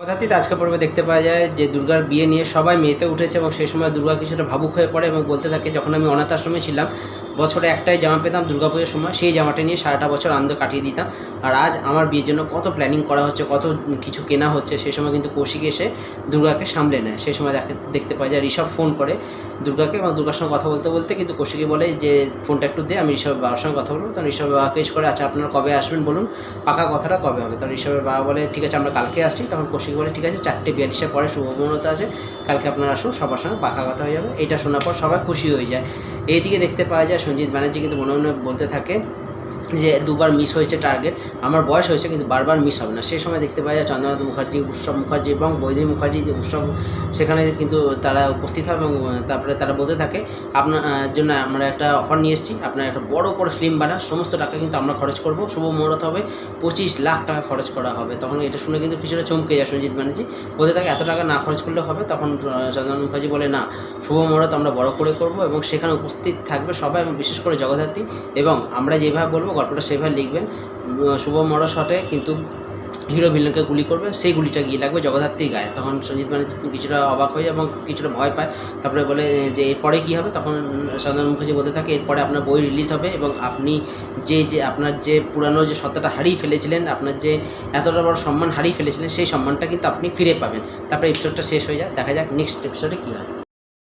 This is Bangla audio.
কথাতেই আজকে পর্বে দেখতে পাওয়া যায় যে দুর্গার বিয়ে নিয়ে সবাই মেতে উঠেছে এবং সেই সময় দুর্গা কিছুটা ভাবুক হয়ে পড়ে এবং বলতে থাকে, যখন আমি অনাথ আশ্রমে ছিলাম বছরে একটাই জামা পেতাম দুর্গাপুজোর সময়, সেই জামাটা নিয়ে সারাটা বছর আনন্দ কাটিয়ে দিতাম। আর আজ আমার বিয়ের জন্য কত প্ল্যানিং করা হচ্ছে, কত কিছু কেনা হচ্ছে, সেই সময় কিন্তু কৌশিক এসে দুর্গাকে সামলে নেয়। সেই সময় দেখতে পাওয়া যায় ঋষভ ফোন করে দুর্গাকে এবং দুর্গার সঙ্গে কথা বলতে বলতে কিন্তু কৌশিকই বলে যে ফোনটা একটু দে, আমি ঋষভের বাবার সঙ্গে কথা বলবো। তখন ঋষভের বাবাকে করে, আচ্ছা আপনারা কবে আসবেন বলুন, পাকা কথাটা কবে হবে। তখন ঋষভের বাবা বলে ঠিক আছে আমরা কালকে আসছি। তখন কৌশিক বলে ঠিক আছে 4:42 পরে শুভ মুহূর্ত আছে, কালকে আপনারা আসুন, সবার সঙ্গে পাকা কথা হয়ে যাবে। এটা শোনার পর সবাই খুশি হয়ে যায়। এইদিকে দেখতে পাওয়া যায় সঞ্জিত ব্যানার্জি কিন্তু মনে মনে বলতে থাকে যে দুবার মিস হয়েছে টার্গেট, আমার বয়স হয়েছে কিন্তু বারবার মিস হবে না। সেই সময় দেখতে পাওয়া যায় চন্দ্রনাথ মুখার্জি, উৎসব মুখার্জি এবং বৈদেহী মুখার্জি যে উৎসব, সেখানে কিন্তু তারা উপস্থিত হয় এবং তারপরে তারা বলতে থাকে আপনার জন্য আমরা একটা অফার নিয়ে এসেছি, আপনার একটা বড় করে ফিল্ম বানান, সমস্ত টাকা কিন্তু আমরা খরচ করব, শুভ মুহূর্ত হবে 25 লাখ টাকা খরচ করা হবে। তখন এটা শুনে কিন্তু কিছুটা চমকে যায় সঞ্জিত ব্যানার্জি, বলতে থাকে এত টাকা না খরচ করলে হবে। তখন চন্দ্রনাথ মুখার্জি বলে না, শুভ মুহূর্ত আমরা বড় করে করব এবং সেখানে উপস্থিত থাকবে সবাই এবং বিশেষ করে জগদ্ধাত্রী, এবং আমরা যেভাবে বলবো গল্পটা সেভাবে লিখবেন। শুভ মরা শটে কিন্তু হিরো ভিলেনকে গুলি করবে, সেই গুলিটা গিয়ে লাগবে জগদ্ধাত্রীর গায়ে। তখন সঞ্জিত ব্যানার্জি কিছুটা অবাক হয়ে এবং কিছুটা ভয় পায়। তারপরে বলে যে এরপরে কী হবে। তখন চন্দ্রনাথ মুখার্জি বলতে থাকে এরপরে আপনার বই রিলিজ হবে এবং আপনি যে আপনার যে পুরানো যে সত্তাটা হারিয়ে ফেলেছিলেন, আপনার যে এতটা বড় সম্মান হারিয়ে ফেলেছিলেন, সেই সম্মানটা কিন্তু আপনি ফিরে পাবেন। তারপরে এপিসোডটা শেষ হয়ে যায়। দেখা যাক নেক্সট এপিসোডে কী হয়।